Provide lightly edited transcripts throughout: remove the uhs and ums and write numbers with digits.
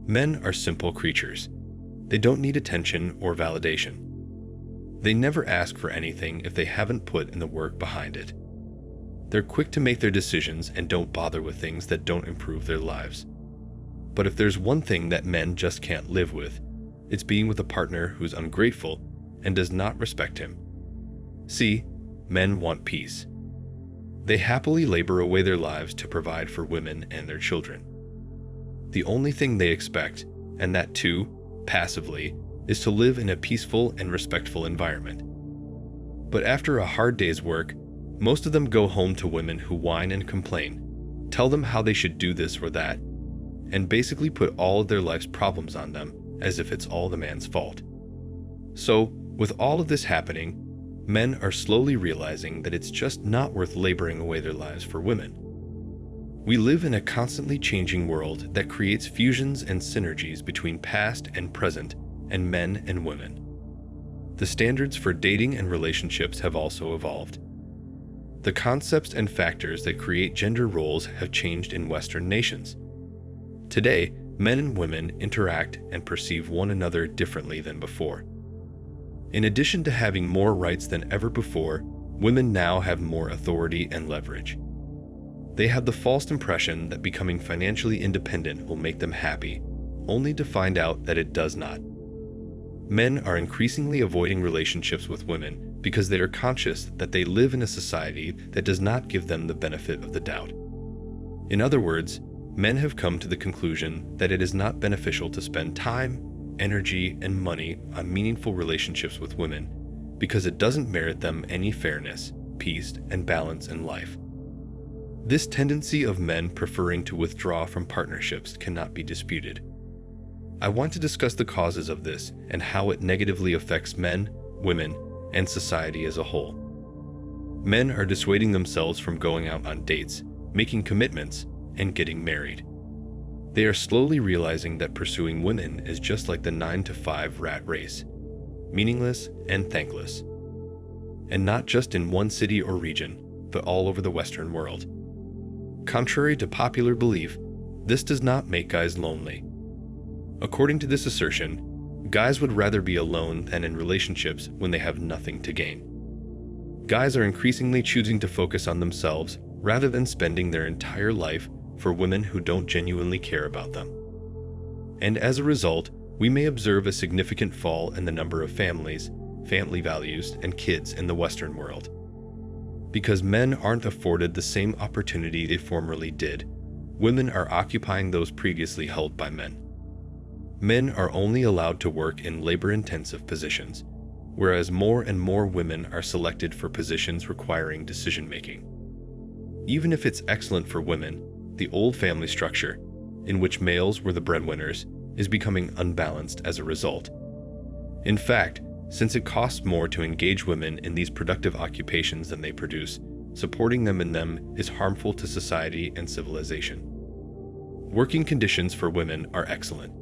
Men are simple creatures. They don't need attention or validation. They never ask for anything if they haven't put in the work behind it. They're quick to make their decisions and don't bother with things that don't improve their lives. But if there's one thing that men just can't live with, it's being with a partner who's ungrateful and does not respect him. See, men want peace. They happily labor away their lives to provide for women and their children. The only thing they expect, and that too, passively, is to live in a peaceful and respectful environment. But after a hard day's work, most of them go home to women who whine and complain, tell them how they should do this or that, and basically put all of their life's problems on them as if it's all the man's fault. So, with all of this happening, men are slowly realizing that it's just not worth laboring away their lives for women. We live in a constantly changing world that creates fusions and synergies between past and present and men and women. The standards for dating and relationships have also evolved. The concepts and factors that create gender roles have changed in Western nations. Today, men and women interact and perceive one another differently than before. In addition to having more rights than ever before, women now have more authority and leverage. They have the false impression that becoming financially independent will make them happy, only to find out that it does not. Men are increasingly avoiding relationships with women because they are conscious that they live in a society that does not give them the benefit of the doubt. In other words, men have come to the conclusion that it is not beneficial to spend time, energy, and money on meaningful relationships with women because it doesn't merit them any fairness, peace, and balance in life. This tendency of men preferring to withdraw from partnerships cannot be disputed. I want to discuss the causes of this and how it negatively affects men, women, and society as a whole. Men are dissuading themselves from going out on dates, making commitments, and getting married. They are slowly realizing that pursuing women is just like the 9-to-5 rat race, meaningless and thankless. And not just in one city or region, but all over the Western world. Contrary to popular belief, this does not make guys lonely. According to this assertion, guys would rather be alone than in relationships when they have nothing to gain. Guys are increasingly choosing to focus on themselves rather than spending their entire life for women who don't genuinely care about them. And as a result, we may observe a significant fall in the number of families, family values, and kids in the Western world. Because men aren't afforded the same opportunity they formerly did, women are occupying those previously held by men. Men are only allowed to work in labor-intensive positions, whereas more and more women are selected for positions requiring decision-making. Even if it's excellent for women, the old family structure, in which males were the breadwinners, is becoming unbalanced as a result. In fact, since it costs more to engage women in these productive occupations than they produce, supporting them in them is harmful to society and civilization. Working conditions for women are excellent.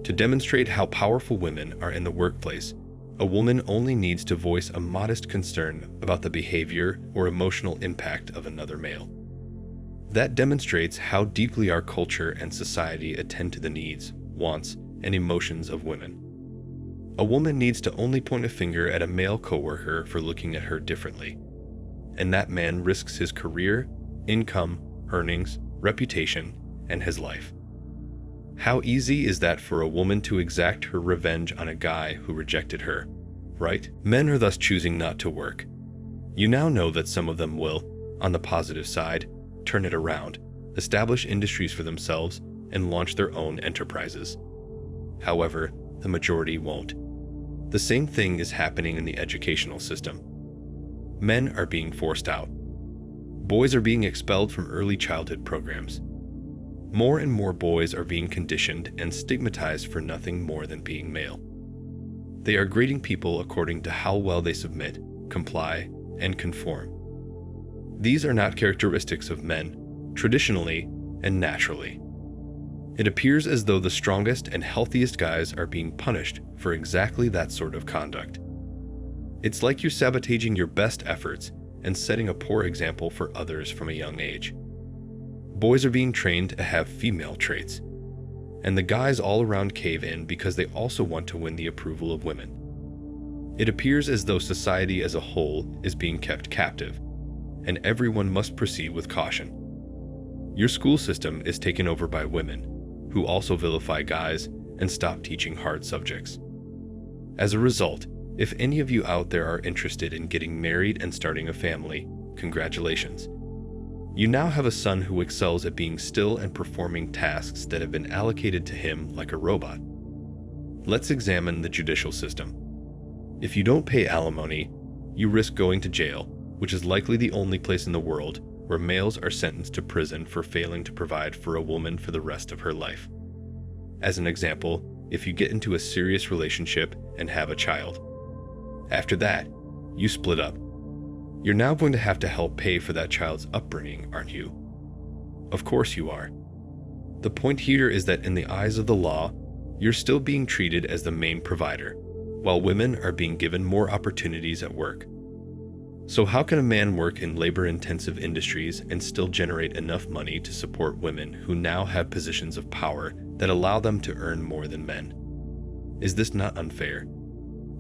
To demonstrate how powerful women are in the workplace, a woman only needs to voice a modest concern about the behavior or emotional impact of another male. That demonstrates how deeply our culture and society attend to the needs, wants, and emotions of women. A woman needs to only point a finger at a male coworker for looking at her differently, and that man risks his career, income, earnings, reputation, and his life. How easy is that for a woman to exact her revenge on a guy who rejected her, right? Men are thus choosing not to work. You now know that some of them will, on the positive side, turn it around, establish industries for themselves, and launch their own enterprises. However, the majority won't. The same thing is happening in the educational system. Men are being forced out. Boys are being expelled from early childhood programs. More and more boys are being conditioned and stigmatized for nothing more than being male. They are grading people according to how well they submit, comply, and conform. These are not characteristics of men, traditionally and naturally. It appears as though the strongest and healthiest guys are being punished for exactly that sort of conduct. It's like you're sabotaging your best efforts and setting a poor example for others from a young age. Boys are being trained to have female traits. and the guys all around cave in because they also want to win the approval of women. It appears as though society as a whole is being kept captive, and everyone must proceed with caution. Your school system is taken over by women, who also vilify guys and stop teaching hard subjects. As a result, if any of you out there are interested in getting married and starting a family, congratulations. You now have a son who excels at being still and performing tasks that have been allocated to him like a robot. Let's examine the judicial system. If you don't pay alimony, you risk going to jail, which is likely the only place in the world where males are sentenced to prison for failing to provide for a woman for the rest of her life. As an example, if you get into a serious relationship and have a child. After that, you split up. You're now going to have to help pay for that child's upbringing, aren't you? Of course you are. The point here is that in the eyes of the law, you're still being treated as the main provider, while women are being given more opportunities at work. So how can a man work in labor-intensive industries and still generate enough money to support women who now have positions of power that allow them to earn more than men? Is this not unfair?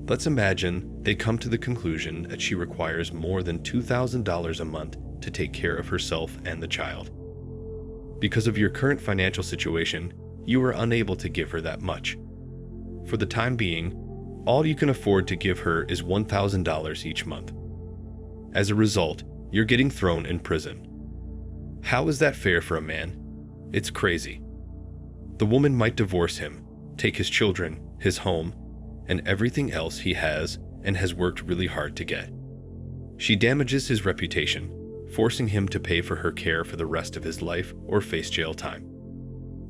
Let's imagine they come to the conclusion that she requires more than $2,000 a month to take care of herself and the child. Because of your current financial situation, you are unable to give her that much. For the time being, all you can afford to give her is $1,000 each month. As a result, you're getting thrown in prison. How is that fair for a man? It's crazy. The woman might divorce him, take his children, his home, and everything else he has and has worked really hard to get. She damages his reputation, forcing him to pay for her care for the rest of his life or face jail time.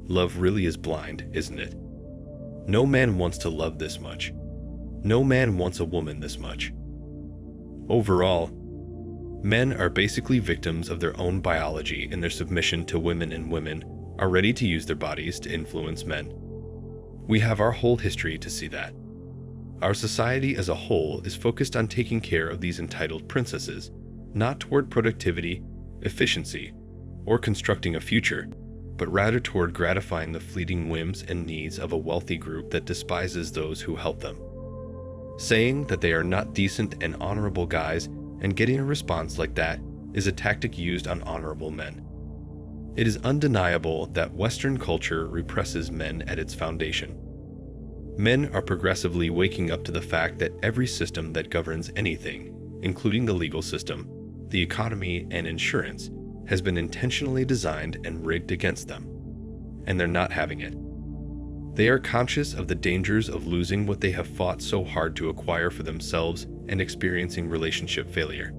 Love really is blind, isn't it? No man wants to love this much. No man wants a woman this much. Overall, men are basically victims of their own biology in their submission to women, and women are ready to use their bodies to influence men. We have our whole history to see that. Our society as a whole is focused on taking care of these entitled princesses, not toward productivity, efficiency, or constructing a future, but rather toward gratifying the fleeting whims and needs of a wealthy group that despises those who help them. Saying that they are not decent and honorable guys and getting a response like that is a tactic used on honorable men. It is undeniable that Western culture represses men at its foundation. Men are progressively waking up to the fact that every system that governs anything, including the legal system, the economy, and insurance, has been intentionally designed and rigged against them, and they're not having it. They are conscious of the dangers of losing what they have fought so hard to acquire for themselves and experiencing relationship failure.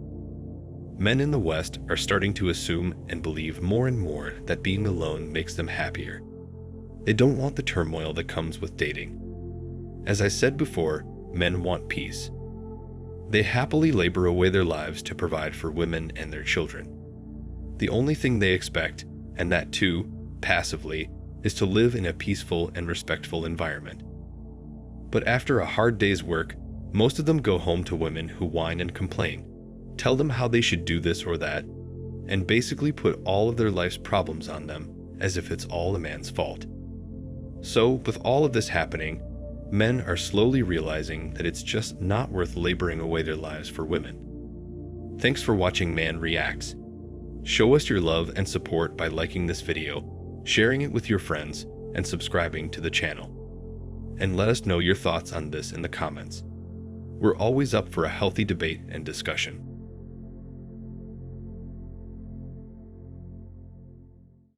Men in the West are starting to assume and believe more and more that being alone makes them happier. They don't want the turmoil that comes with dating. As I said before, men want peace. They happily labor away their lives to provide for women and their children. The only thing they expect, and that too, passively, is to live in a peaceful and respectful environment. But after a hard day's work, most of them go home to women who whine and complain, tell them how they should do this or that, and basically put all of their life's problems on them as if it's all a man's fault. So, with all of this happening, men are slowly realizing that it's just not worth laboring away their lives for women. Thanks for watching Man Reacts. Show us your love and support by liking this video, sharing it with your friends, and subscribing to the channel. And let us know your thoughts on this in the comments. We're always up for a healthy debate and discussion.